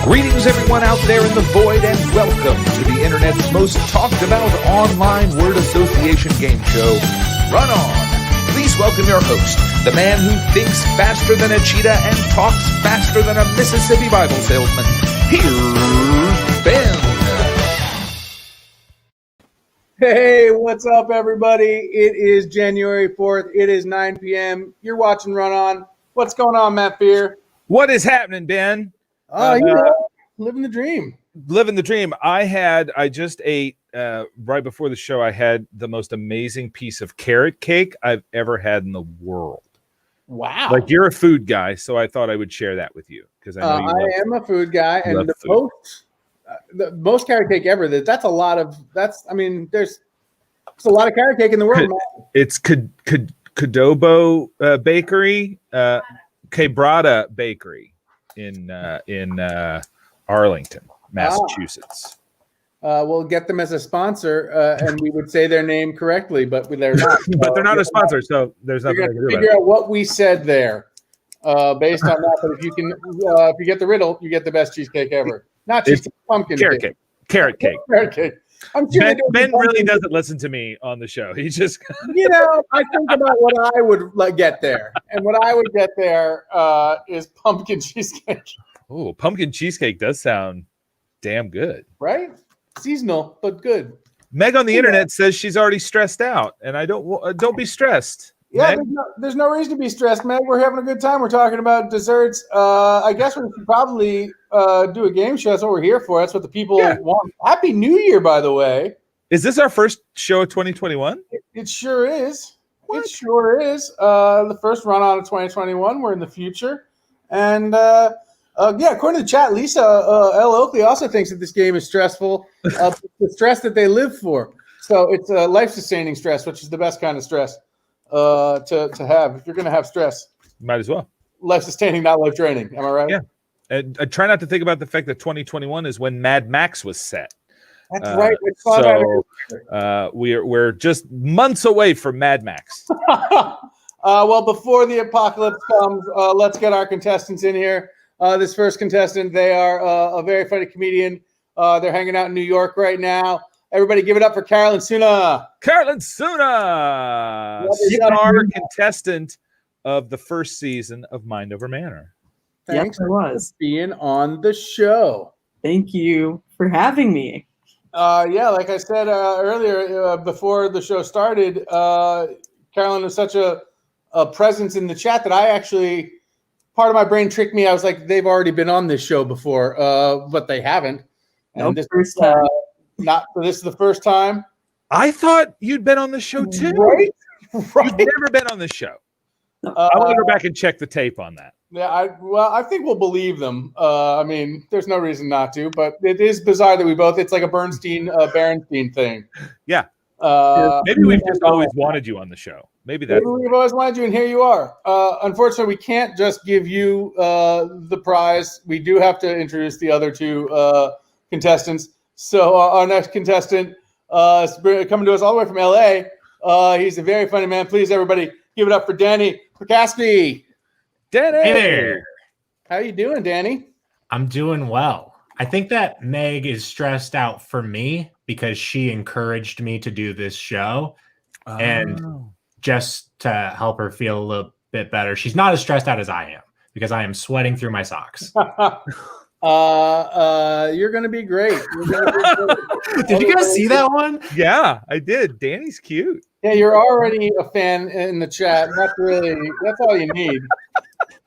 Greetings, everyone out there in the void, and welcome to the internet's most talked about online word association game show, Run On. Please welcome your host, the man who thinks faster than a cheetah and talks faster than a Mississippi Bible salesman. Here's Ben. Hey, what's up, everybody? It is January 4th. It is 9 p.m. You're watching Run On. What's going on, Matt Fear? What is happening, Ben? Living the dream. Living the dream. I just ate right before the show. I had the most amazing piece of carrot cake I've ever had in the world. Wow! Like, you're a food guy, so I thought I would share that with you because I know you. I am a food guy, and the most carrot cake ever. There's a lot of carrot cake in the world. It's Cadobo Bakery, Quebrada Bakery in Arlington, Massachusetts. We'll get them as a sponsor, and we would say their name correctly, but they're not. But they're not a sponsor, so there's nothing I can do about it. Figure out what we said there, based on that. But if you get the riddle, you get the best cheesecake ever. Not just pumpkin carrot cake. Carrot cake. Carrot cake. I'm sure Ben really doesn't listen to me on the show. He just, I think about what I would get there, and what I would get there is pumpkin cheesecake. Oh, pumpkin cheesecake does sound damn good, right? Seasonal, but good. Meg on the internet says she's already stressed out, and I don't be stressed. Yeah, there's no reason to be stressed, Meg. We're having a good time. We're talking about desserts. I guess we should probably do a game show. That's what we're here for. That's what the people want. Happy New Year, by the way. Is this our first show of 2021? It sure is. What? It sure is. The first run on of 2021. We're in the future. And, according to the chat, Lisa L. Oakley also thinks that this game is stressful. The stress that they live for. So it's life-sustaining stress, which is the best kind of stress to have. If you're going to have stress, might as well. Life-sustaining, not life-draining. Am I right? Yeah. And I try not to think about the fact that 2021 is when Mad Max was set. That's right. We're just months away from Mad Max. Well, before the apocalypse comes, let's get our contestants in here. This first contestant, they are a very funny comedian. They're hanging out in New York right now. Everybody give it up for Carolyn Suna. Carolyn Suna, star contestant of the first season of Mind Over Manor. Thanks for being on the show. Thank you for having me. Like I said earlier, before the show started, Carolyn was such a presence in the chat that I actually, part of my brain tricked me. I was like, they've already been on this show before, but they haven't. And this is this is the first time. I thought you'd been on the show too. Right? You've never been on the show. I want to go back and check the tape on that. Yeah, I think we'll believe them. There's no reason not to, but it is bizarre that it's like a Berenstein thing. Yeah. Maybe we've just always wanted you on the show. Maybe we've always wanted you, and here you are. Unfortunately, we can't just give you the prize. We do have to introduce the other two contestants. So our next contestant is coming to us all the way from LA. He's a very funny man. Please, everybody, give it up for Danny Prokasky. Danny! Hey there. How you doing, Danny? I'm doing well. I think that Meg is stressed out for me because she encouraged me to do this show. Oh. And just to help her feel a little bit better, she's not as stressed out as I am because I am sweating through my socks. You're going to be great. Did you guys see that one? Yeah, I did. Danny's cute. Yeah, you're already a fan in the chat. That's all you need.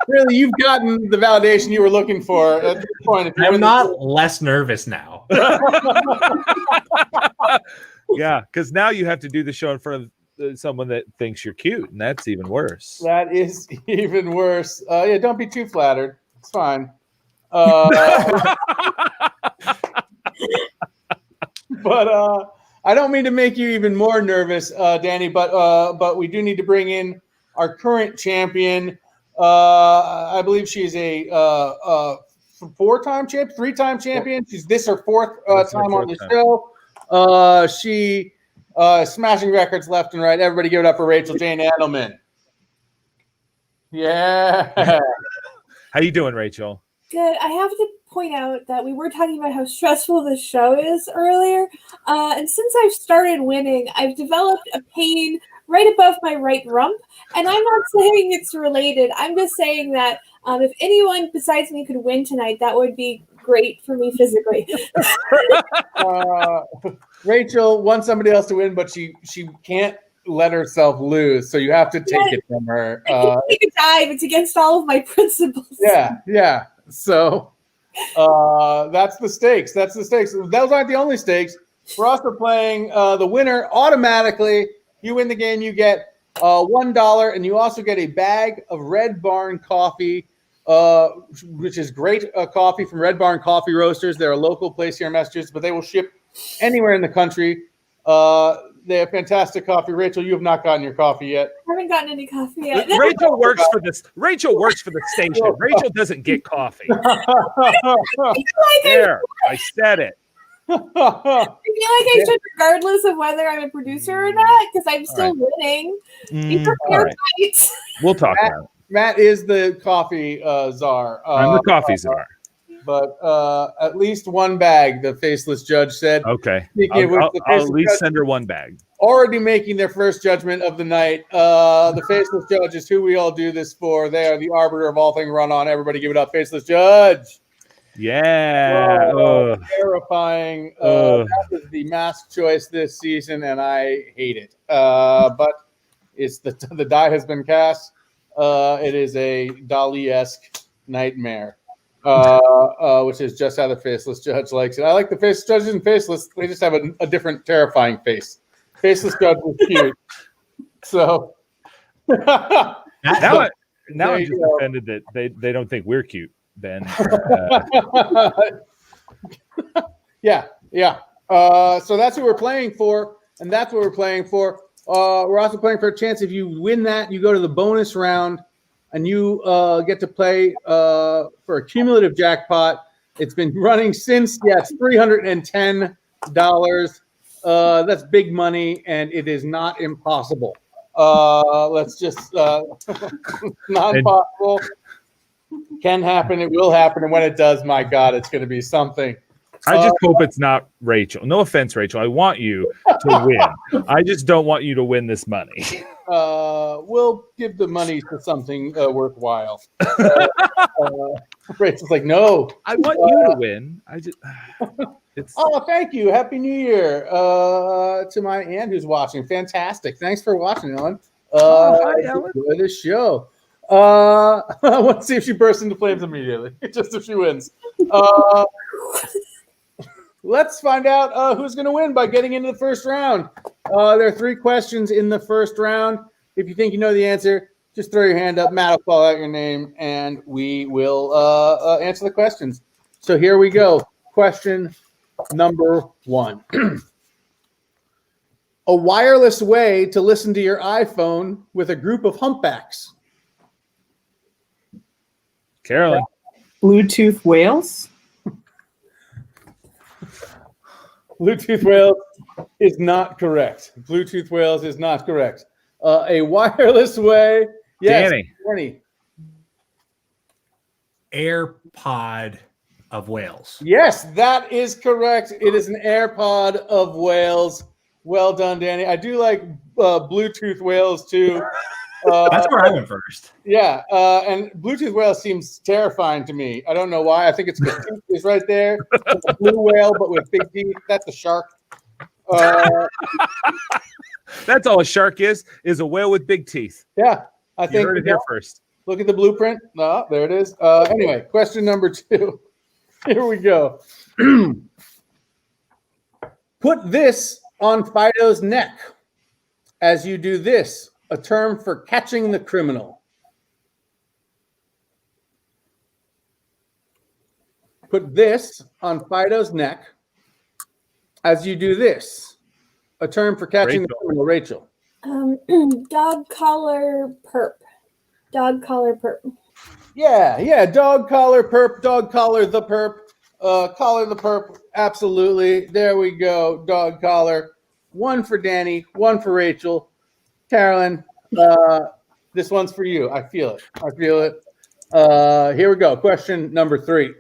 Really, you've gotten the validation you were looking for at this point. I'm not less nervous now. Yeah, because now you have to do the show in front of someone that thinks you're cute, and that's even worse. That is even worse. Don't be too flattered. It's fine. But I don't mean to make you even more nervous, Danny, but we do need to bring in our current champion. I believe she's a 4-time champion, 3-time champion. This her fourth time on the show. She smashing records left and right. Everybody give it up for Rachel Jane Adelman. Yeah. How you doing, Rachel? Good. I have to point out that we were talking about how stressful this show is earlier. And since I've started winning, I've developed a pain right above my right rump. And I'm not saying it's related. I'm just saying that if anyone besides me could win tonight, that would be great for me physically. Rachel wants somebody else to win, but she can't let herself lose, so you have to take it from her. I can take a dive. It's against all of my principles. Yeah. So that's the stakes. Those aren't the only stakes. We're also playing the winner automatically. You win the game, you get $1, and you also get a bag of Red Barn coffee, which is great coffee from Red Barn Coffee Roasters. They're a local place here in Massachusetts, but they will ship anywhere in the country. They have fantastic coffee. Rachel, you have not gotten your coffee yet. I haven't gotten any coffee yet. Rachel works for this. Rachel works for the station. Rachel doesn't get coffee. There, I said it. I feel like I should, regardless of whether I'm a producer or not, because I'm still winning. Be prepared, right. We'll talk about it. Matt is the coffee czar. I'm the coffee czar. But at least one bag, the faceless judge said. Okay. I'll at least send her one bag. Already making their first judgment of the night. The faceless judge is who we all do this for. They are the arbiter of all things run on. Everybody give it up. Faceless judge. Yeah. Terrifying. That was the mask choice this season, and I hate it. But it's the die has been cast. It is a Dali-esque nightmare. Which is just how the faceless judge likes it. I like the faceless judges and faceless. They just have a different terrifying face. Faceless judge was cute. So now I'm just offended that they don't think we're cute, Ben. Yeah. So that's what we're playing for, and that's what we're playing for. We're also playing for a chance. If you win that, you go to the bonus round. And you get to play for a cumulative jackpot. It's been running since, it's $310. That's big money, and it is not impossible. Let's just not impossible. Can happen. It will happen, and when it does, my God, it's going to be something. I just hope it's not Rachel. No offense, Rachel. I want you to win. I just don't want you to win this money. We'll give the money to something worthwhile. Rachel's like, no. I want you to win. Oh, thank you. Happy New Year to my aunt who's watching. Fantastic. Thanks for watching, Ellen. Hi, Ellen. Enjoy this show. I want to see if she bursts into flames immediately, just if she wins. Let's find out who's going to win by getting into the first round. There are 3 questions in the first round. If you think you know the answer, just throw your hand up. Matt will call out your name, and we will answer the questions. So here we go. Question number 1. A wireless way to listen to your iPhone with a group of humpbacks. Carolyn. Bluetooth whales. Bluetooth whales is not correct. Bluetooth whales is not correct. A wireless way. Yes, Danny. AirPod of whales. Yes, that is correct. It is an AirPod of whales. Well done, Danny. I do like Bluetooth whales too. That's where I went first. Yeah, and Bluetooth whale seems terrifying to me. I don't know why. I think it's because teeth is right there. It's a blue whale, but with big teeth. That's a shark. That's all a shark is a whale with big teeth. Yeah, I think. You heard it here first. Look at the blueprint. No, there it is. Anyway, question number 2. Here we go. Put this on Fido's neck as you do this. A term for catching the criminal. Put this on Fido's neck as you do this. A term for catching the criminal. Rachel. Dog collar perp. Dog collar perp. Yeah. Dog collar perp. Dog collar the perp. Collar the perp. Absolutely. There we go. Dog collar. 1 for Danny. 1 for Rachel. Carolyn, this one's for you. I feel it. Here we go. Question number 3.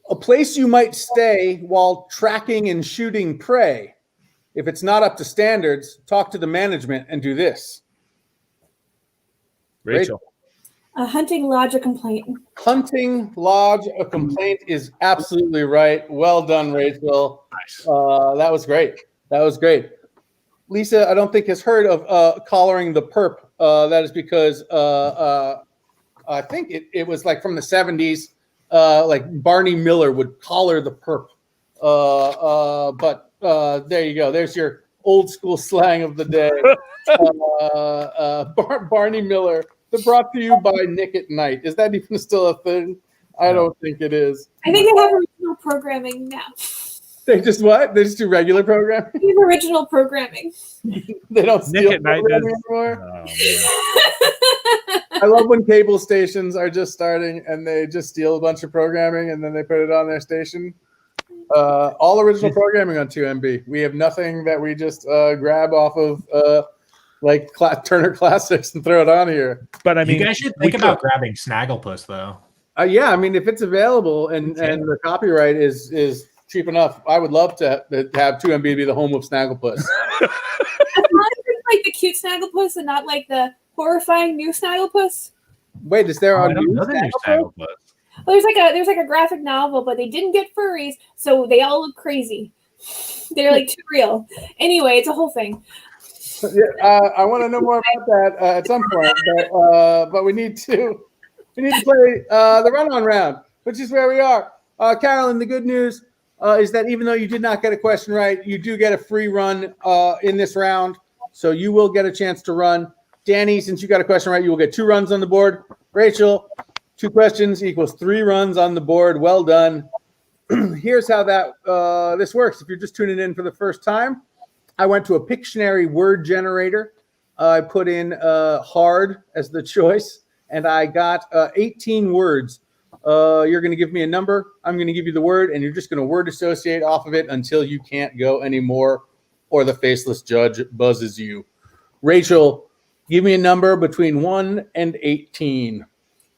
A place you might stay while tracking and shooting prey. If it's not up to standards, talk to the management and do this. Rachel. A hunting lodge, a complaint. Hunting lodge, a complaint is absolutely right. Well done, Rachel. Nice. That was great. That was great. Lisa, I don't think has heard of collaring the perp. That is because I think it was like from the 70s. Like Barney Miller would collar the perp. But there you go. There's your old school slang of the day. Barney Miller. They're brought to you by Nick at Night. Is that even still a thing? I don't think it is. I think they have original programming now. They just what? They just do regular programming? They have original programming. They don't steal Nick at Night programming does. anymore? Oh, man. I love when cable stations are just starting and they just steal a bunch of programming and then they put it on their station. All original programming on 2MB. We have nothing that we just grab off of like Turner Classics and throw it on here. But I mean, you guys should think about grabbing Snagglepuss, though. Yeah, I mean, if it's available and the copyright is cheap enough, I would love to have 2MB be the home of Snagglepuss. As long as it's like the cute Snagglepuss and not like the horrifying new Snagglepuss. Wait, is there I a don't new know the new Snagglepuss? Snagglepuss. Well, there's like a graphic novel, but they didn't get furries, so they all look crazy. They're like too real. Anyway, it's a whole thing. I want to know more about that at some point, but we need to play the run-on round, which is where we are. Carolyn, the good news is that even though you did not get a question right, you do get a free run in this round, so you will get a chance to run. Danny, since you got a question right, you will get 2 runs on the board. Rachel, 2 questions equals 3 runs on the board. Well done. Here's how this works. If you're just tuning in for the first time, I went to a Pictionary word generator. I put in hard as the choice, and I got 18 words. You're going to give me a number. I'm going to give you the word, and you're just going to word associate off of it until you can't go anymore, or the faceless judge buzzes you. Rachel, give me a number between 1 and 18.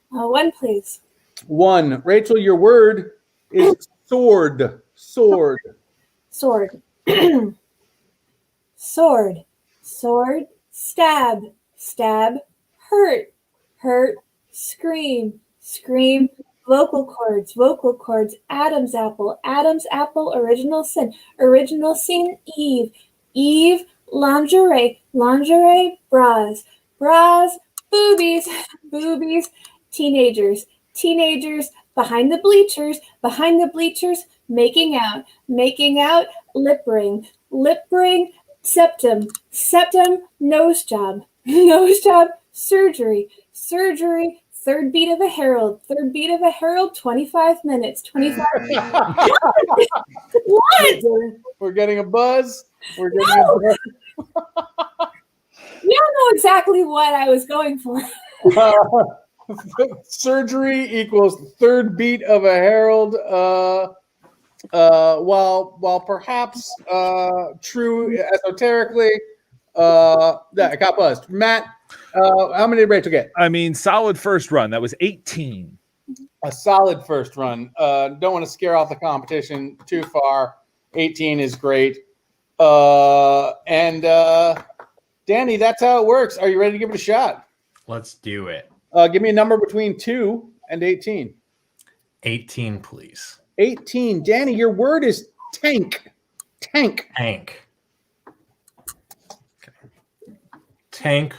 1, please. 1. Rachel, your word is sword. Sword. Sword. Sword. Sword. Stab. Stab. Hurt. Hurt. Scream. Scream. Vocal cords. Vocal cords. Adam's apple. Adam's apple. Original sin. Original sin. Eve. Eve. Lingerie. Lingerie. Bras. Bras. Boobies. Boobies. Teenagers. Teenagers. Behind the bleachers. Behind the bleachers. Making out. Making out. Lip ring. Lip ring. Septum. Septum. Nose job. Nose job. Surgery. Surgery. Third beat of a herald. Third beat of a herald. 25 minutes. 25 minutes. What? We're getting a buzz. We're getting a buzz. You don't know exactly what I was going for. Surgery equals third beat of a herald. While perhaps true esoterically, I got buzzed. Matt, how many did Rachel get? I mean, solid first run. That was 18. A solid first run. Don't want to scare off the competition too far. 18 is great. And Danny, that's how it works. Are you ready to give it a shot? Let's do it. Give me a number between 2 and 18. 18, please. 18. Danny, your word is tank. Tank. Tank. Okay. Tank.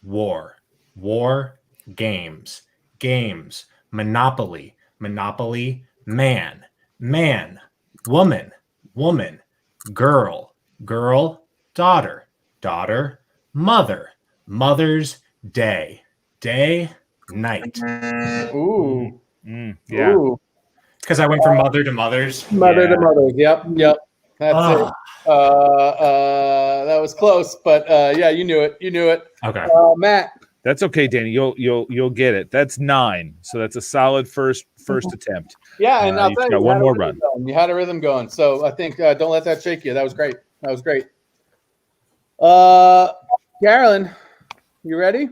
War. War. Games. Games. Monopoly. Monopoly. Man. Man. Woman. Woman. Girl. Girl. Daughter. Daughter. Mother. Mother's Day. Day. Night. Ooh. Yeah. Ooh. Because I went from mother to mothers. Mother Yeah. to mother. Yep. That's it. That was close, but yeah, you knew it. You knew it. Okay. Matt. That's okay, Danny. You'll get it. That's 9. So that's a solid first attempt. Yeah, and I'll You've tell got you, one had a more rhythm run. going. You had a rhythm going, so I think don't let that shake you. That was great. That was great. Carolyn, you ready?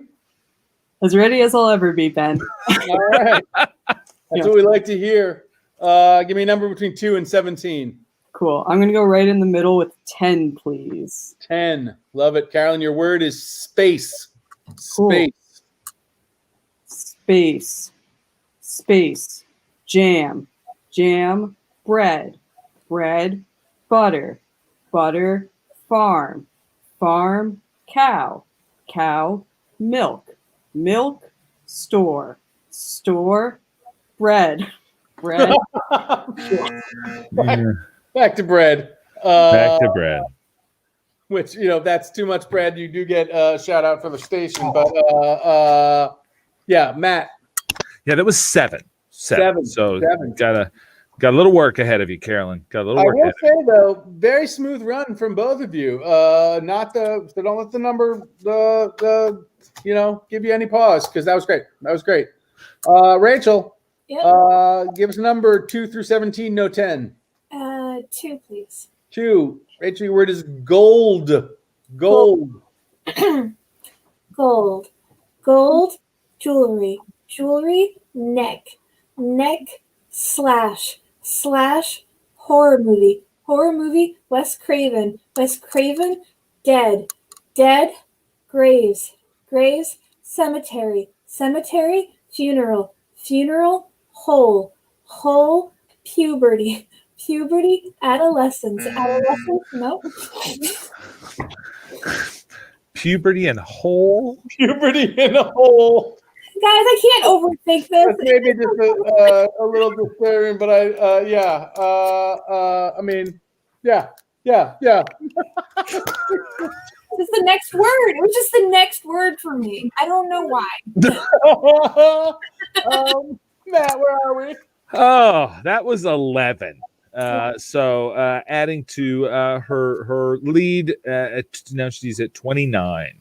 As ready as I'll ever be, Ben. All right. That's what we like to hear. Give me a number between 2 and 17. Cool. I'm going to go right in the middle with 10, please. 10. Love it. Carolyn, your word is space. Cool. Space. Space. Space. Jam. Jam. Bread. Bread. Butter. Butter. Farm. Farm. Cow. Cow. Milk. Milk. Store. Store. Bread. Bread. Back to bread. Back to bread. Which, that's too much bread. You do get a shout out for the station. But yeah, Matt. Yeah, that was seven. So Seven. got a little work ahead of you, Carolyn. Got a little work I will ahead. say though, very smooth run from both of you. Not so don't let the number give you any pause, because that was great. That was great. Rachel, Yep. give us a number 2 through 17, no 10. 2, please. 2. Rachel, your word is gold. Gold. Gold. Gold. Jewelry. Jewelry. Neck. Neck. Slash. Slash. Horror movie. Horror movie. Wes Craven. Wes Craven. Dead. Dead. Graves. Graves. Cemetery. Cemetery. Funeral. Funeral. Hole. Hole. Puberty. Puberty. Adolescence. Adolescence. Nope. Puberty and hole. Puberty in a hole. Guys, I can't overthink this. That's maybe just a little disturbing, but I mean, yeah. It's the next word. It was just the next word for me. I don't know why. Matt, where are we? Oh, that was 11. So adding to her lead, now she's at 29.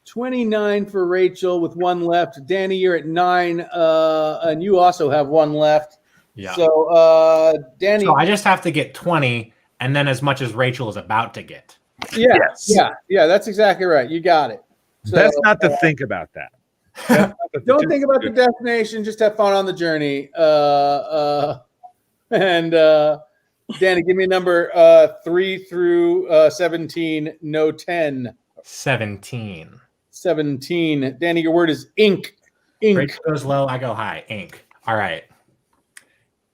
29 for Rachel with 1 left. Danny, you're at 9, and you also have 1 left. Yeah. So, Danny. So I just have to get 20, and then as much as Rachel is about to get. Yeah, Yes. yeah, that's exactly right. You got it. So, That's not to think about that. don't think about the destination. Just have fun on the journey. And Danny, give me a number 3 through 17. No 10. 17. 17. Danny, your word is ink. Ink. Rachel goes low, I go high. Ink. All right.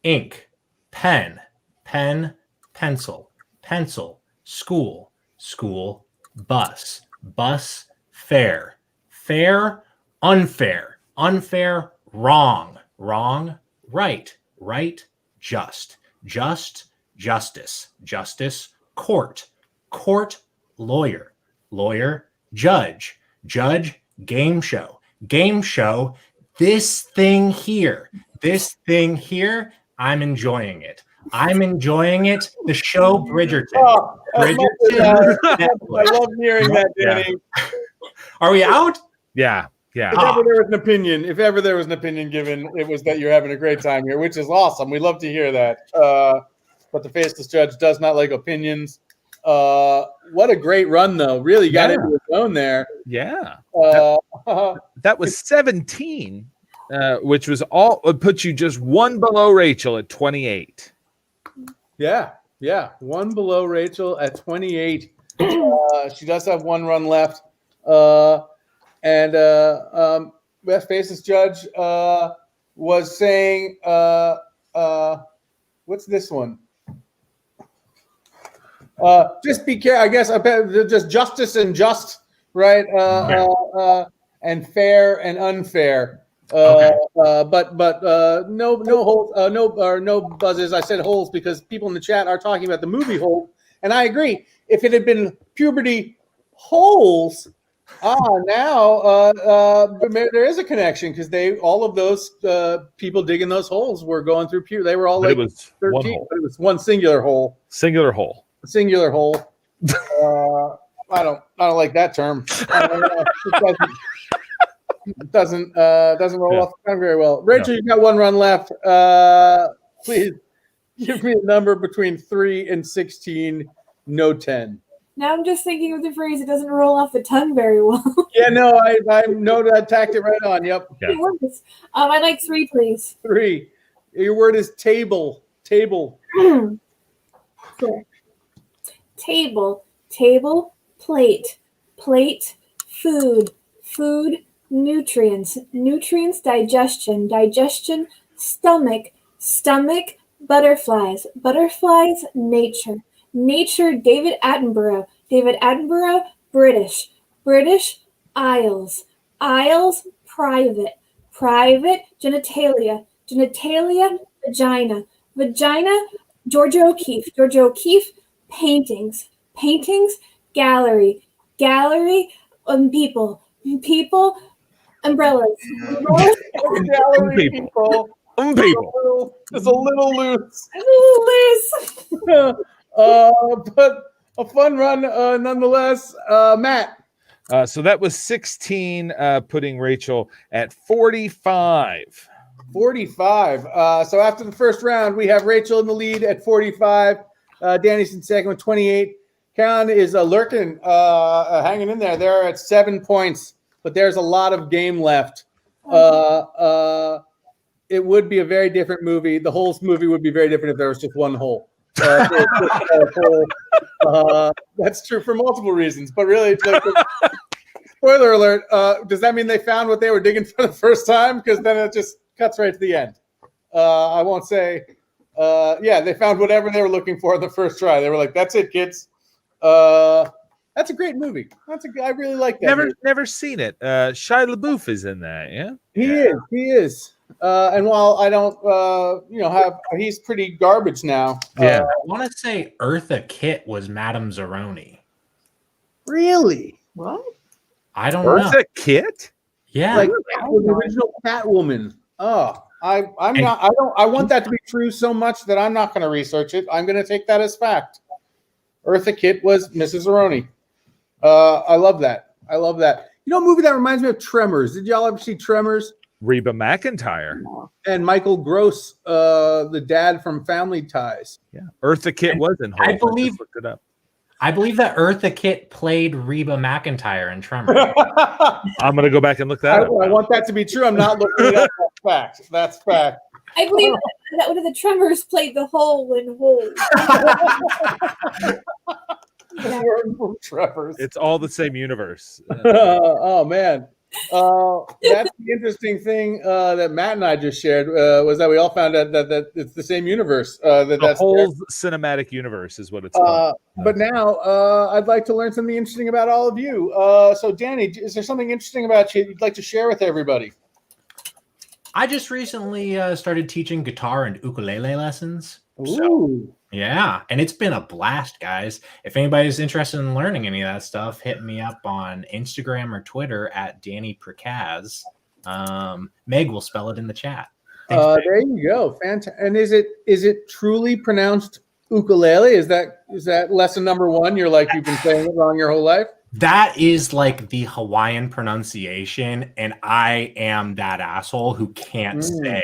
Ink. Pen. Pen. Pencil. Pencil. School. School. Bus. Bus. Fair. Fair. Unfair. Unfair. Wrong. Wrong. Right. Right. Just. Just. Justice. Justice. Court. Court. Lawyer. Lawyer. Judge. Judge. Game show. Game show. This thing here. This thing here. I'm enjoying it. I'm enjoying it. The show Bridgerton. Oh, Bridgerton. I love hearing that, Danny. Are we out? Yeah. If ever there was an opinion, given, it was that you're having a great time here, which is awesome. We love to hear that. But the faceless judge does not like opinions. What a great run, though. Really got into his own there. Yeah. Uh, That was 17, which was all put you just 1 below Rachel at 28. yeah. 1 below Rachel at 28. She does have 1 run left. And Best Faceless Judge was saying, what's this one? Just be careful. I guess I bet just justice and just, right? And fair and unfair. But no holes, no buzzes. I said holes because people in the chat are talking about the movie Hold, and I agree. If it had been puberty holes, now there is a connection because all of those people digging those holes were going through puberty. They were all like It was 13, one hole. but it was one singular hole. Singular hole. Singular hole. I don't like that term. It doesn't roll off the tongue very well. Rachel, you've got 1 run left. Please give me a number between 3 and 16. No 10. Now I'm just thinking of the phrase. It doesn't roll off the tongue very well. Yeah, no, I know that I tacked it right on. Yep. Yeah. It works. I'd like 3, please. 3. Your word is table. Table. Cool. Table, table, plate, plate, food, food, nutrients, nutrients, digestion, digestion, stomach, stomach, butterflies, butterflies, nature, nature, David Attenborough, David Attenborough, British, British, Isles, Isles, private, private, genitalia, genitalia, vagina, vagina, Georgia O'Keeffe, Georgia O'Keeffe, paintings, paintings, gallery, gallery, people, people, umbrellas, umbrellas, Gallery People. people. People. It's a little loose. Liz. But a fun run nonetheless. Matt. So that was 16, putting Rachel at 45. 45. So after the first round, we have Rachel in the lead at 45. Danny's in second with 28. Karen is lurking, hanging in there. They're at 7 points, but there's a lot of game left. It would be a very different movie. The whole movie would be very different if there was just one hole. That's true for multiple reasons, but really, spoiler alert, does that mean they found what they were digging for the first time? Because then it just cuts right to the end. I won't say. They found whatever they were looking for in the first try. They were like, "That's it, kids." That's a great movie. I really like that. Never seen it. Shia LaBeouf is in that. Yeah, He is. And while I don't, he's pretty garbage now. Yeah. I want to say Eartha Kitt was Madame Zeroni. Really? What? I don't know. Eartha Kitt? Yeah. Like the original Catwoman. Oh, I want that to be true so much that I'm not going to research it. I'm going to take that as fact. Eartha Kitt was Mrs. Zeroni. I love that. You know, a movie that reminds me of Tremors. Did y'all ever see Tremors? Reba McEntire. And Michael Gross, the dad from Family Ties. Yeah. Eartha Kitt was in Hulk. I believe- just looked it up. I believe that Eartha Kitt played Reba McEntire in Tremors. I'm going to go back and look that up. I want that to be true. I'm not looking it up. That's fact. I believe that one of the Tremors played the hole in hole. From Tremors. It's all the same universe. Oh man. That's the interesting thing that Matt and I just shared was that we all found out that it's the same universe. The whole cinematic universe is what it's called. But now I'd like to learn something interesting about all of you. So Danny, is there something interesting about you you'd like to share with everybody? I just recently started teaching guitar and ukulele lessons. Ooh. Yeah, and it's been a blast, guys. If anybody's interested in learning any of that stuff, hit me up on Instagram or Twitter at Danny Prokaz. Meg will spell it in the chat. Thanks, Meg. There you go. Fantastic. And is it truly pronounced ukulele? Is that lesson number 1? You've been saying it wrong your whole life? That is like the Hawaiian pronunciation, and I am that asshole who can't say.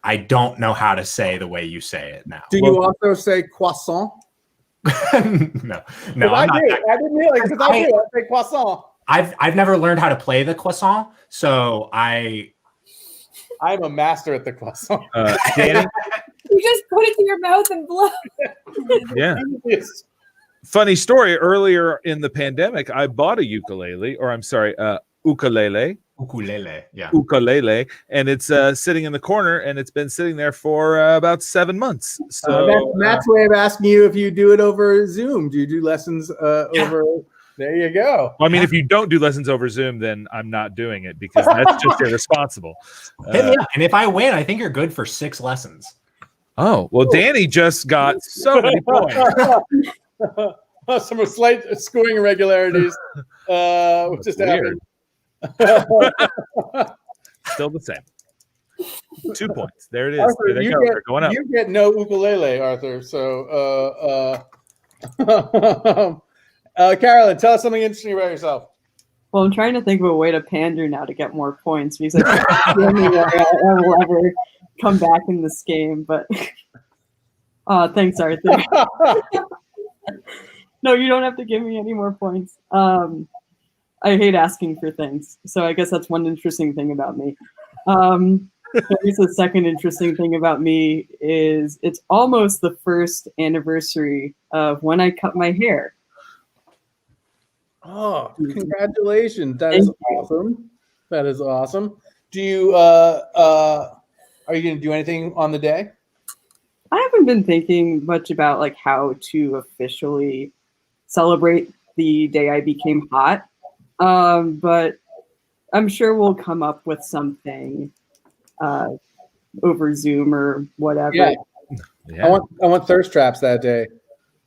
I don't know how to say the way you say it now. Do you also say croissant? No. I didn't realize because I do. I say croissant. I've never learned how to play the croissant, so I'm a master at the croissant. Danny? You just put it to your mouth and blow. Yeah. Yes. Funny story. Earlier in the pandemic, I bought a ukulele, ukulele, and it's sitting in the corner, and it's been sitting there for about 7 months. So that's Matt's way of asking you if you do it over Zoom. Do you do lessons over? There you go. Well, I mean, if you don't do lessons over Zoom, then I'm not doing it because that's just irresponsible. Hit me up. And if I win, I think you're good for 6 lessons. Oh, well, Danny just got so many points. Some slight scoring irregularities. Just happened. Still the same. 2 points. There it is. Arthur, There they go. They're going up. You get no ukulele, Arthur. So, Carolyn, tell us something interesting about yourself. Well, I'm trying to think of a way to pander now to get more points because that's the only way I will ever come back in this game. But thanks, Arthur. No, you don't have to give me any more points. I hate asking for things, so I guess that's one interesting thing about me. I guess the second interesting thing about me is it's almost the first anniversary of when I cut my hair. Oh, congratulations! That Thank is you. awesome. That is awesome. Do you are you going to do anything on the day? I haven't been thinking much about like how to officially celebrate the day I became hot, but I'm sure we'll come up with something over Zoom or whatever. Yeah. Yeah. I want thirst traps that day.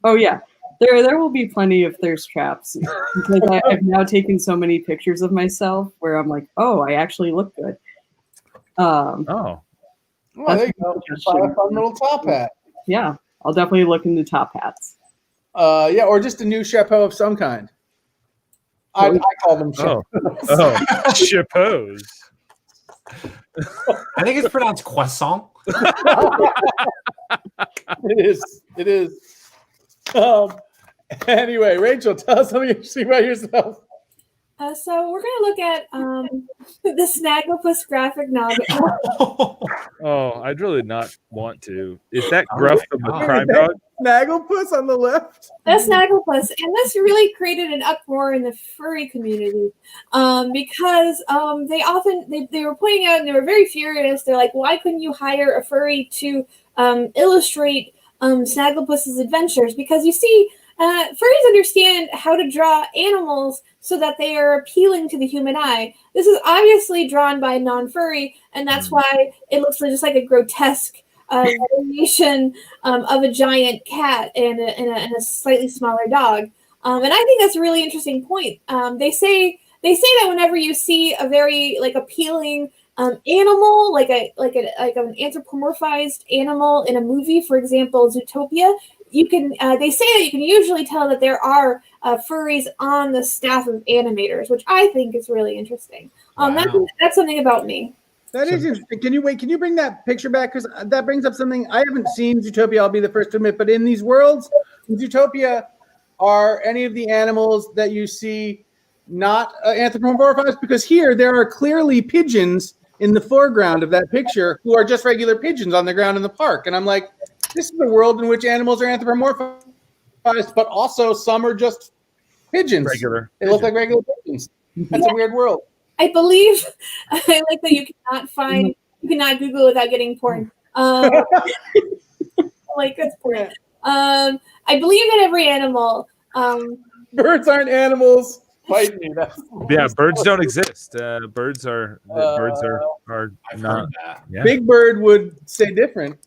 Oh yeah, there will be plenty of thirst traps because I've now taken so many pictures of myself where I'm like, oh, I actually look good. Oh, Oh, there you go. Buy a fun little top hat. Yeah, I'll definitely look into top hats. Yeah, or just a new chapeau of some kind. I call them chapeaux. oh, chapeaus. I think it's pronounced croissant. It is. Anyway, Rachel, tell us something interesting about yourself. So we're going to look at the Snagglepuss graphic novel. Oh, I'd really not want to. Is that Gruff from the Crime Dog? Snagglepuss on the left. That's Snagglepuss, and this really created an uproar in the furry community because they were pointing out and they were very furious. They're like, why couldn't you hire a furry to illustrate Snagglepuss's adventures? Because you see, furries understand how to draw animals so that they are appealing to the human eye. This is obviously drawn by a non-furry, and that's why it looks just like a grotesque variation of a giant cat and a slightly smaller dog. And I think that's a really interesting point. They say that whenever you see a very appealing animal, like an anthropomorphized animal in a movie, for example, Zootopia, you can. They say that you can usually tell that there are furries on the staff of animators, which I think is really interesting. That's something about me. That is interesting. Can you bring that picture back? Because that brings up something I haven't seen Zootopia, I'll be the first to admit, but in these worlds, in Zootopia, are any of the animals that you see not anthropomorphized? Because here, there are clearly pigeons in the foreground of that picture who are just regular pigeons on the ground in the park. And I'm like, this is a world in which animals are anthropomorphized, but also some are just pigeons. They look like regular pigeons. That's a weird world. I believe I like that you cannot Google without getting porn. Like that's porn. I believe that every animal. Birds aren't animals. Fight me. Yeah, birds don't exist. Birds are not. Yeah. Big Bird would say different.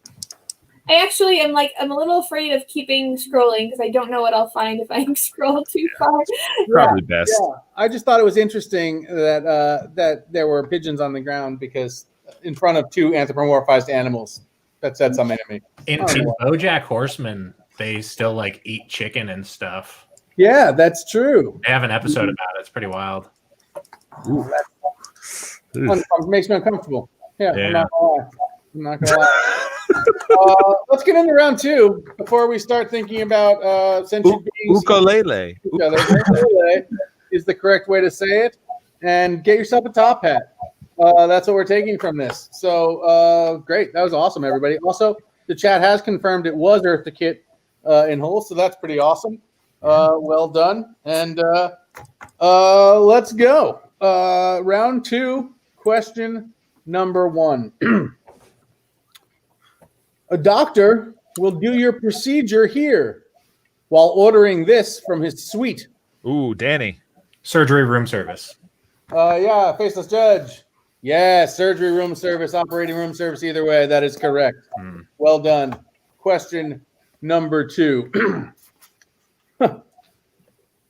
I actually am I'm a little afraid of keeping scrolling because I don't know what I'll find if I scroll too far. Probably best. Yeah. I just thought it was interesting that there were pigeons on the ground because in front of two anthropomorphized animals. That said something to me. In BoJack Horseman, they still eat chicken and stuff. Yeah, that's true. They have an episode about it. It's pretty wild. Makes me uncomfortable. Yeah. I'm not gonna lie. Let's get into round two before we start thinking about sentient beings. Ukulele. Ukulele is the correct way to say it. And get yourself a top hat. That's what we're taking from this. So great. That was awesome, everybody. Also, the chat has confirmed it was Earth to Kit in Hull, so that's pretty awesome. Well done. And let's go. Round two, question number one. A doctor will do your procedure here while ordering this from his suite. Ooh, Danny. Surgery room service. Yeah, faceless judge. Yeah, surgery room service, operating room service, either way, that is correct. Well done. Question number two.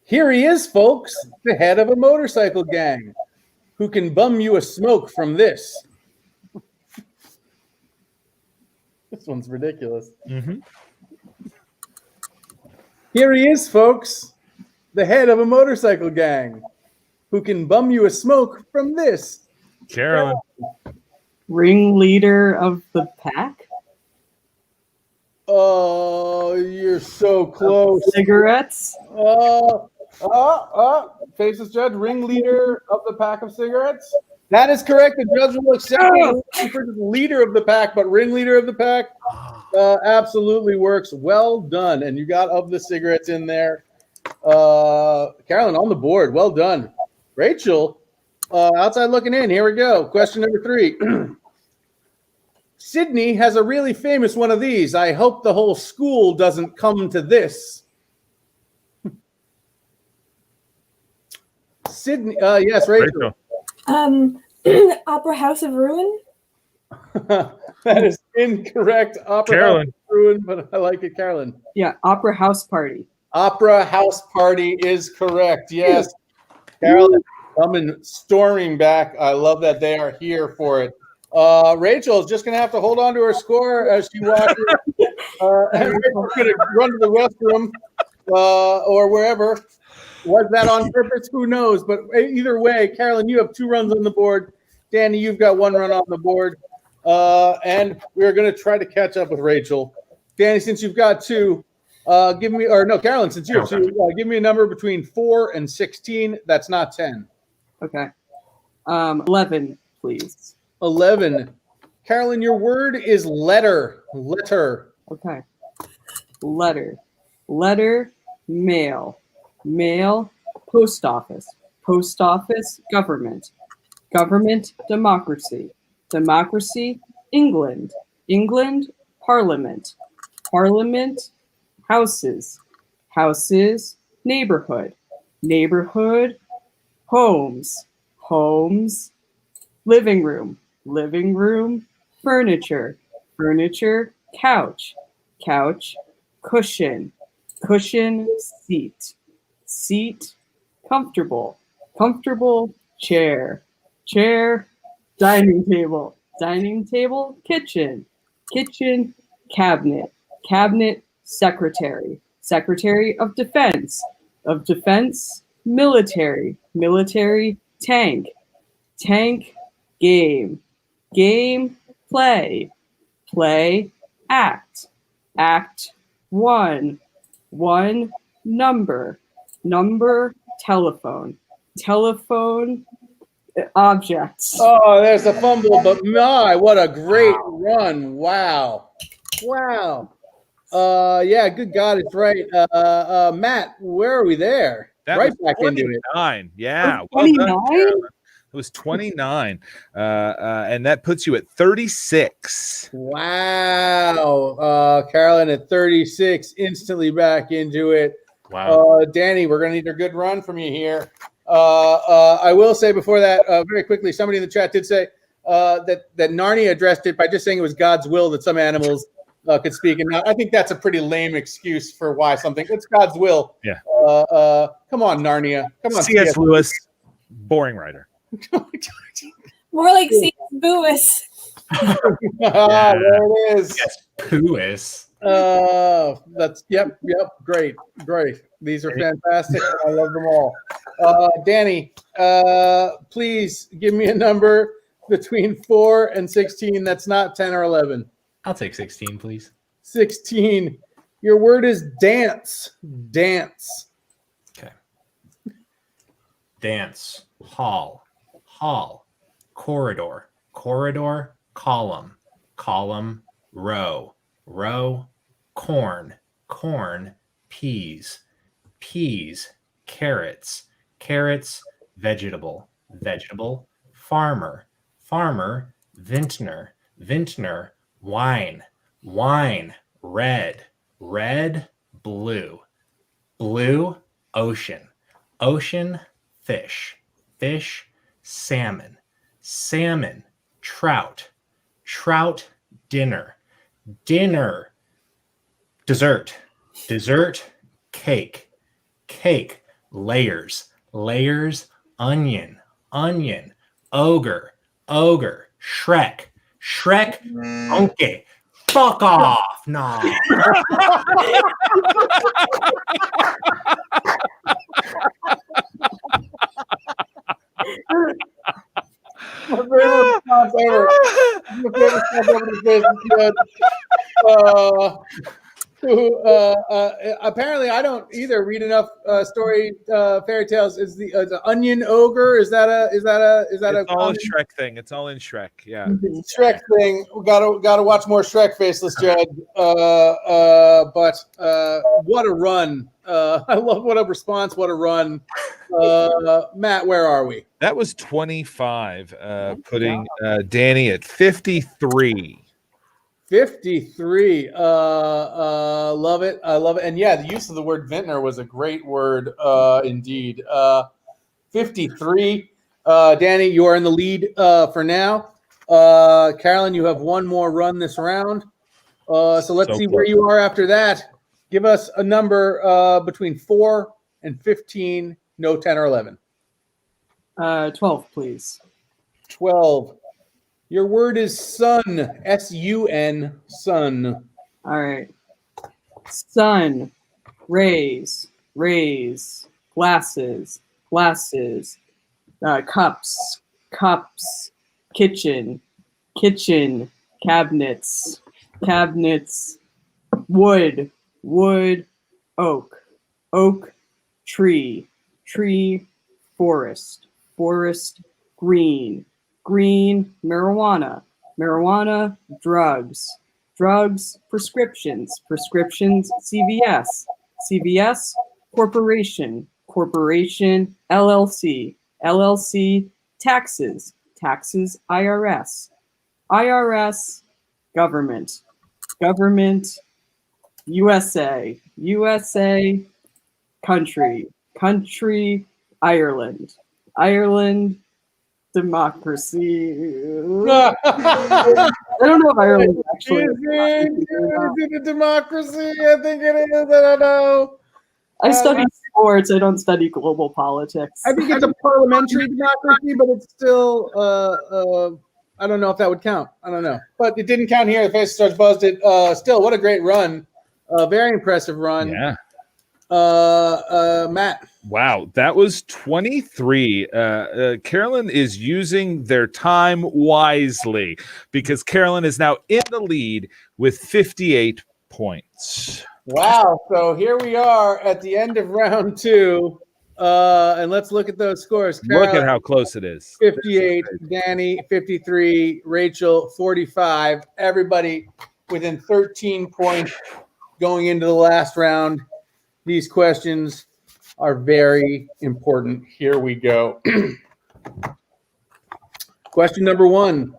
Here he is, folks, the head of a motorcycle gang who can bum you a smoke from this. This one's ridiculous. Mm-hmm. Here he is, folks, the head of a motorcycle gang who can bum you a smoke from this. Carolyn. Ringleader of the pack? Oh, you're so close. Cigarettes. Faces judge, ringleader of the pack of cigarettes. That is correct. The judge will accept it for the leader of the pack, but ringleader of the pack absolutely works. Well done. And you got of the cigarettes in there. Carolyn on the board. Well done. Rachel, outside looking in. Here we go. Question number 3. Sydney has a really famous one of these. I hope the whole school doesn't come to this. Sydney, yes, Rachel. Opera House of Ruin. That is incorrect. Opera Carolyn. House of Ruin, but I like it, Carolyn. Yeah, Opera House Party. Opera House Party is correct. Yes, Carolyn coming storming back. I love that they are here for it. Rachel is just going to have to hold on to her score as she watches. And Rachel's going to run to the restroom or wherever. Was that on purpose? Who knows? But either way, Carolyn, you have 2 runs on the board. Danny, you've got 1 run on the board. And we're going to try to catch up with Rachel. Danny, since you've got 2, Carolyn, since you have 2, give me a number between 4 and 16. That's not 10. Okay. 11, please. 11. Carolyn, your word is letter. Letter. Okay. Letter. Letter, mail. Mail, post office. Post office, government. Government, democracy. Democracy, England. England, parliament. Parliament, houses. Houses, neighborhood. Neighborhood, homes. Homes, living room. Living room, furniture. Furniture, couch. Couch, cushion. Cushion, seat. Seat, comfortable. Comfortable, chair. Chair, dining table. Dining table, kitchen. Kitchen, cabinet. Cabinet, secretary. Secretary of defense. Of defense, military. Military, tank. Tank, game. Game, play. Play, act. Act, 1. 1, number. Number, telephone. Telephone, objects. Oh, there's a fumble, but my, what a great run. Wow. Wow. Yeah, good God, it's right. Matt, where are we there? That right was back into it. 29. Yeah. Oh, Well done, 29? Carolyn. It was 29. And that puts you at 36. Wow. Carolyn at 36, instantly back into it. Wow. Danny, we're going to need a good run from you here. I will say before that, very quickly, somebody in the chat did say that Narnia addressed it by just saying it was God's will that some animals could speak. And I think that's a pretty lame excuse for why something. It's God's will. Yeah. Come on, Narnia. Come on, C.S. Lewis, boring writer. More like C.S. Lewis. There it is. Yes, Pewis. That's yep, great. These are fantastic. I love them all. Danny, please give me a number between 4 and 16 that's not 10 or 11. I'll take 16, please. 16. Your word is dance. Dance. Okay. Dance. Hall. Hall. Corridor. Corridor. Column. Column. Row. Row. Corn. Corn. Peas. Peas. Carrots. Carrots. Vegetable. Vegetable. Farmer. Farmer. Vintner. Vintner. Wine. Wine. Red. Red. Blue. Blue. Ocean. Ocean. Fish. Fish. Salmon. Salmon. Trout. Trout. Dinner. Dinner. Dessert. Dessert. Cake. Cake. Layers. Layers. Onion. Onion. Ogre. Ogre. Shrek. Shrek. Monkey. Fuck off. No. My favorite response ever. My favorite response ever to this. who apparently I don't either read enough fairy tales. Is the onion ogre? Is that a It's all a Shrek thing. It's all in Shrek. Yeah. Shrek thing? We gotta watch more Shrek, Faceless Judge. But what a run! I love what a response. What a run, Matt. Where are we? That was 25, putting Danny at 53. 53. Love it. I love it. And yeah, the use of the word vintner was a great word indeed. 53. Danny, you are in the lead for now. Carolyn, you have one more run this round. So let's see where you are after that. Give us a number between 4 and 15. No 10 or 11. 12, please. 12. Your word is sun. S-U-N. Sun. All right. Sun, rays, glasses, cups, kitchen, cabinets, wood, oak, tree, forest, green, marijuana, drugs, prescriptions, CVS, corporation, LLC, taxes, IRS, government, USA, country, Ireland, democracy. I don't know if Ireland actually is it a democracy? I think it is. I don't know. I study sports. I don't study global politics. I think it's a parliamentary democracy, but it's still. I don't know if that would count. I don't know, but it didn't count here. The Faceless Judge buzzed it. Still, what a great run! Very impressive run. Yeah. Matt. Wow, that was 23. Carolyn is using their time wisely because Carolyn is now in the lead with 58 points. Wow. So here we are at the end of round 2. And let's look at those scores. Carolyn, look at how close it is. 58, Danny 53, Rachel 45. Everybody within 13 points going into the last round. These questions are very important. Here we go. Question number 1.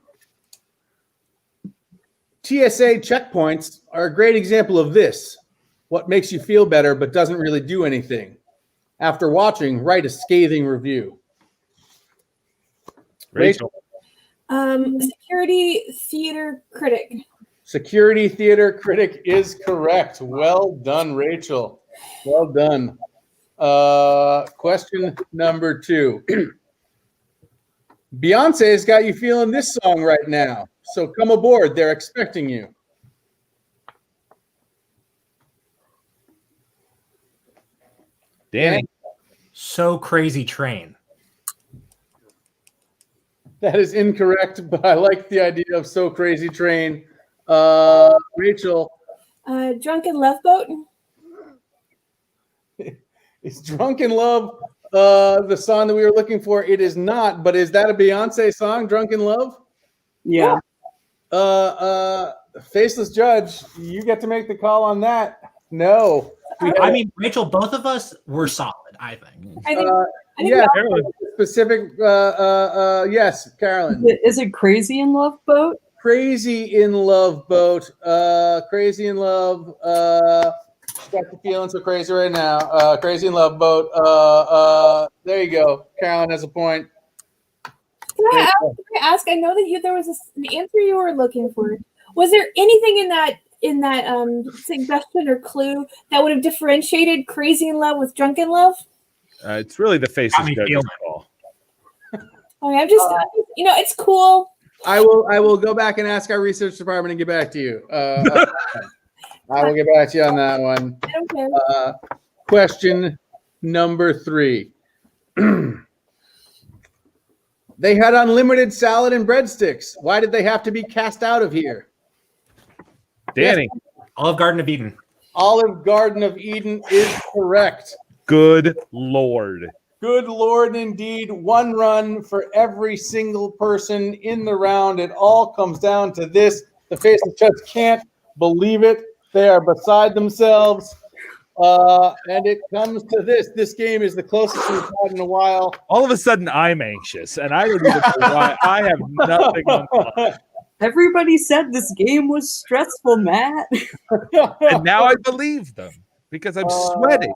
TSA checkpoints are a great example of this. What makes you feel better but doesn't really do anything? After watching, write a scathing review. Rachel. Security theater critic. Security theater critic is correct. Well done, Rachel. Well done. Question number 2. Beyonce's got you feeling this song right now. So come aboard. They're expecting you. Danny. So Crazy Train. That is incorrect, but I like the idea of So Crazy Train. Rachel. Drunken Love Boat. Is Drunken Love the song that we were looking for? It is not, but is that a Beyonce song, Drunken Love? Yeah. Faceless Judge, you get to make the call on that. No. I mean, Rachel, both of us were solid, I think. I think yeah, specific. Yes, Carolyn. Is it Crazy in Love Boat? Crazy in Love Boat. Crazy in Love. Got the feeling so crazy right now. Crazy in Love Boat. There you go. Carolyn has a point. Can I ask? I know that there was an answer you were looking for. Was there anything in that suggestion or clue that would have differentiated Crazy in Love with Drunken Love? It's really the Faceless Judge's call. Okay, I'm just, it's cool. I will go back and ask our research department and get back to you. I will get back to you on that one. I don't care. Question number 3. They had unlimited salad and breadsticks. Why did they have to be cast out of here? Danny. Olive Garden of Eden. Olive Garden of Eden is correct. Good Lord. Good Lord, indeed. 1 run for every single person in the round. It all comes down to this. The Faceless Judge can't believe it. They are beside themselves. And it comes to this. This game is the closest we've had in a while. All of a sudden, I'm anxious, and I don't even know why. I have nothing on the line. Everybody said this game was stressful, Matt. And now I believe them because I'm sweating.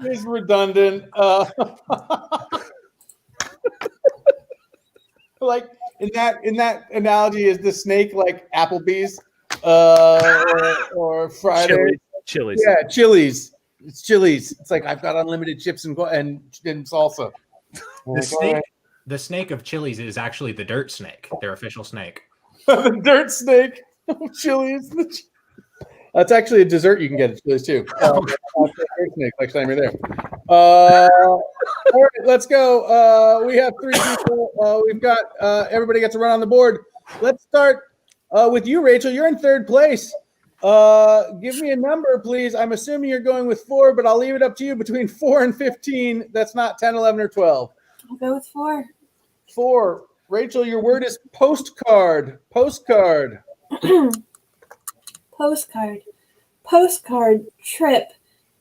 It's redundant. Like in that analogy, is the snake like Applebee's or Friday? Chili's. Yeah, Chili's. It's Chili's. It's like I've got unlimited chips and salsa. The snake of Chili's is actually the dirt snake, their official snake. The dirt snake of Chili's. That's actually a dessert you can get at Chili's too. Dirt snake, like time you're there. All right, let's go. We have 3 people. We've got everybody gets to run on the board. Let's start with you, Rachel. You're in 3rd place. Give me a number, please. I'm assuming you're going with 4, but I'll leave it up to you between 4 and 15. That's not 10, 11, or 12. I'll go with 4. 4. Rachel, your word is postcard. Postcard. Postcard. Postcard. Trip.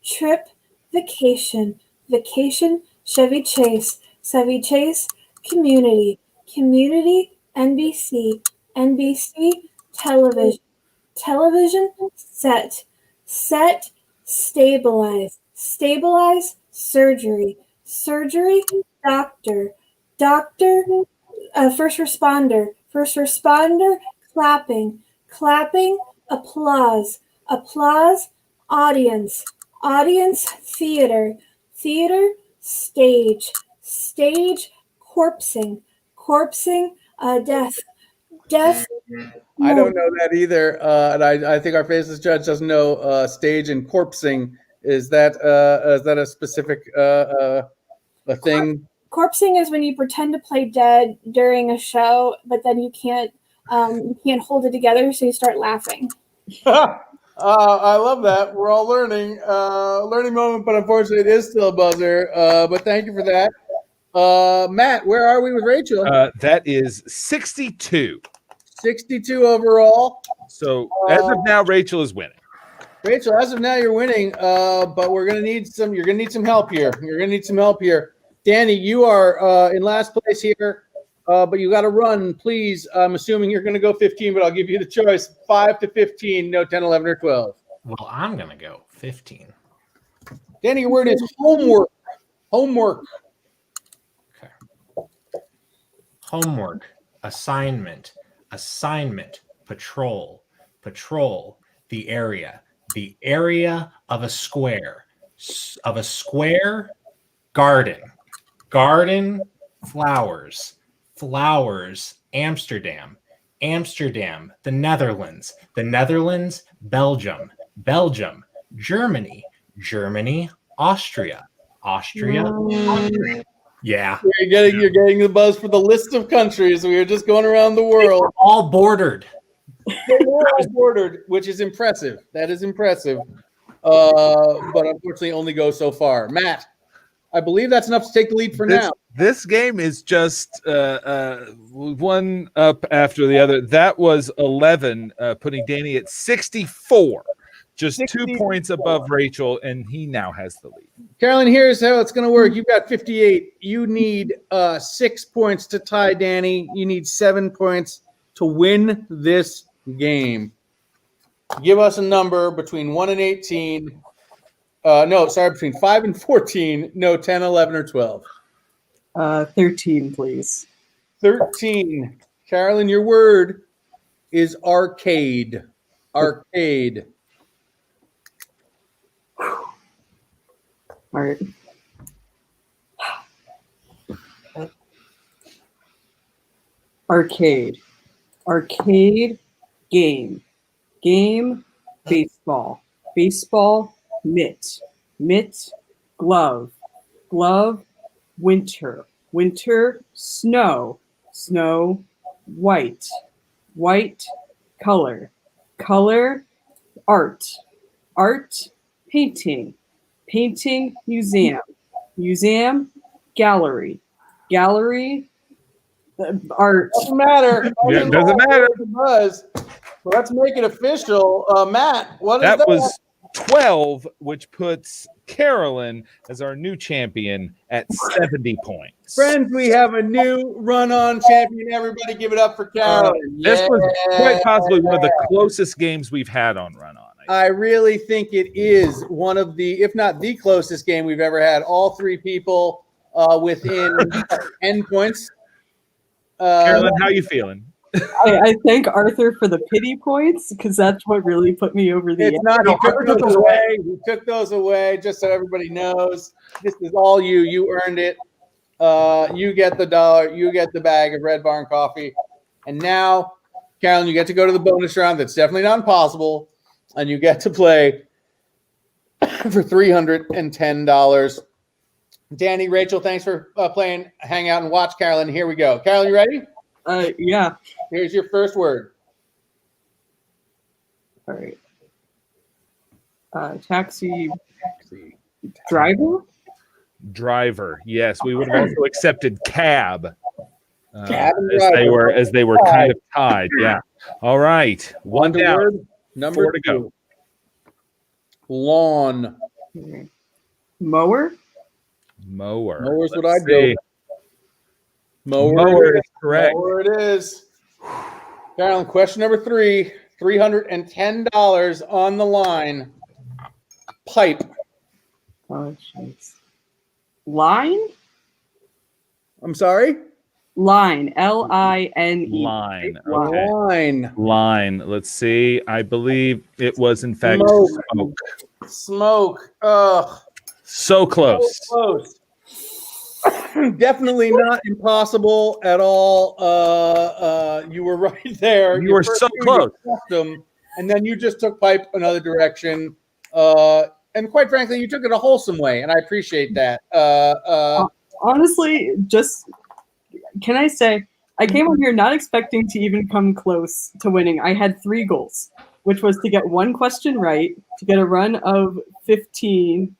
Trip. Vacation. Vacation. Chevy Chase. Chevy Chase. Community. Community. NBC. NBC. Television. Television. Set. Set. Stabilize. Stabilize. Surgery. Surgery. Doctor. Doctor. First responder. First responder. Clapping. Clapping. Applause. Applause. Audience. Audience. Theater. Theater. Stage. Stage. Corpsing. Corpsing. Death. Death. I don't know that either, and I think our Faceless Judge doesn't know stage and corpsing. Is that a specific a thing? Corpsing is when you pretend to play dead during a show, but then you can't hold it together, so you start laughing. I love that. We're all learning moment, but unfortunately, it is still a buzzer. But thank you for that, Matt. Where are we with Rachel? That is 62. 62 overall. So as of now, Rachel is winning. Rachel, as of now, you're winning. But you're gonna need some help here. You're gonna need some help here. Danny, you are in last place here, but you got to run, please. I'm assuming you're going to go 15, but I'll give you the choice. 5 to 15, no 10, 11, or 12. Well, I'm going to go 15. Danny, your word is homework. Homework. Okay. Homework, assignment, assignment, patrol, patrol, the area of a square, garden. Garden, flowers, flowers, Amsterdam, Amsterdam, the Netherlands, Belgium, Belgium, Germany, Germany, Austria, Austria, Austria. Yeah. You're getting the buzz for the list of countries. We are just going around the world. They're all bordered. They're all bordered, which is impressive. That is impressive. But unfortunately only goes so far. Matt, I believe that's enough to take the lead for now. This game is just one up after the other. That was 11, putting Danny at 64. Just 2 points above Rachel, and he now has the lead. Carolyn, here's how it's going to work. You've got 58. You need 6 points to tie Danny. You need 7 points to win this game. Give us a number between 1 and 18. Between 5 and 14. No, 10, 11, or 12. 13, please. 13. Carolyn, your word is arcade. Arcade. All right. Arcade. Arcade game. Game, baseball. Baseball, mitt. Mitt, glove. Glove, winter. Winter, snow. Snow, white. white, color, color, art, art, painting, painting, museum, museum, gallery, gallery, art. Doesn't matter. Yeah, it doesn't matter. Buzz. Well, let's make it official. Matt, what is that? That was 12, which puts Carolyn as our new champion at 70 points. Friends, we have a new run-on champion. Everybody give it up for Carolyn. This was quite possibly one of the closest games we've had on Run On. I really think it is one of the, if not the closest game we've ever had. All three people within 10 points. Carolyn, how you feeling? I thank Arthur for the pity points because that's what really put me over the It's not. He took those away. He took those away just so everybody knows. This is all you. You earned it. You get the dollar. You get the bag of Red Barn coffee. And now, Carolyn, you get to go to the bonus round. That's definitely not impossible. And you get to play for $310. Danny, Rachel, thanks for playing Hang Out and Watch, Carolyn. Here we go. Carolyn, you ready? Yeah. Here's your first word. All right. Taxi. Driver? Driver. Yes, we would have also accepted cab. Cab and as they were kind of tied. Yeah. All right. One down. Word. Number 4 to go. Lawn. Mower? Mower. Mower's what Let's I go. see. Mower is correct. Mower it is. Carolyn, question number 3. $310 on the line. Pipe. Oh, jeez. Line? I'm sorry? Line. L-I-N-E. Line. Okay. Line. Line. Let's see. I believe it was in fact Smoke. smoke. Ugh. So close. So close. Definitely not impossible at all. You were right there. You were so close. Custom, and then you just took pipe another direction. And quite frankly, you took it a wholesome way, and I appreciate that. Honestly, just can I say, I came on here not expecting to even come close to winning. I had 3 goals, which was to get 1 question right, to get a run of 15,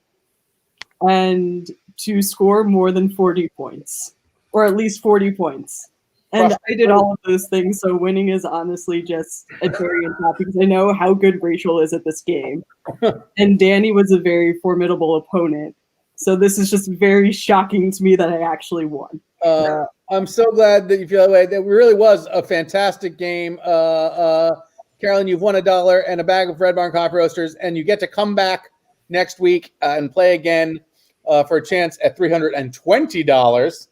and to score more than 40 points, or at least 40 points. And I did all of those things, so winning is honestly just a cherry on top because I know how good Rachel is at this game. And Danny was a very formidable opponent. So this is just very shocking to me that I actually won. I'm so glad that you feel that way. That really was a fantastic game. Carolyn, you've won $1 and a bag of Red Barn Coffee Roasters, and you get to come back next week and play again for a chance at $320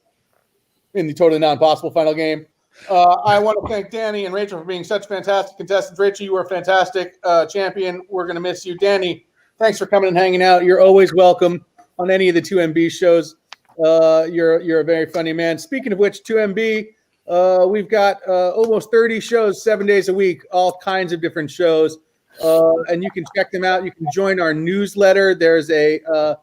in the totally non-possible final game. I want to thank Danny and Rachel for being such fantastic contestants. Rachel, you were a fantastic champion. We're going to miss you. Danny, thanks for coming and hanging out. You're always welcome on any of the 2MB shows. You're a very funny man. Speaking of which, 2MB, we've got almost 30 shows, 7 days a week, all kinds of different shows. And you can check them out. You can join our newsletter. There's a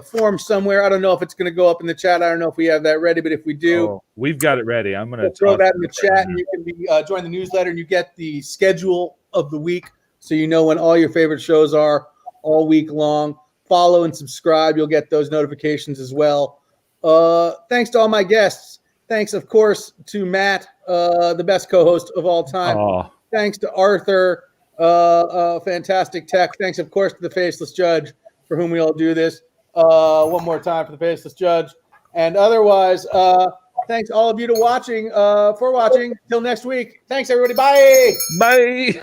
form somewhere. I don't know if it's going to go up in the chat. I don't know if we have that ready, but if we do, we've got it ready. I'm going to throw that in the chat, and you can join the newsletter, and you get the schedule of the week, so you know when all your favorite shows are all week long. Follow and subscribe. You'll get those notifications as well. Thanks to all my guests. Thanks, of course, to Matt, the best co-host of all time. Thanks to Arthur, fantastic tech. Thanks, of course, to the Faceless Judge, for whom we all do this. One more time for the Faceless Judge. And otherwise, thanks all of you for watching. Till next week. Thanks, everybody. Bye. Bye.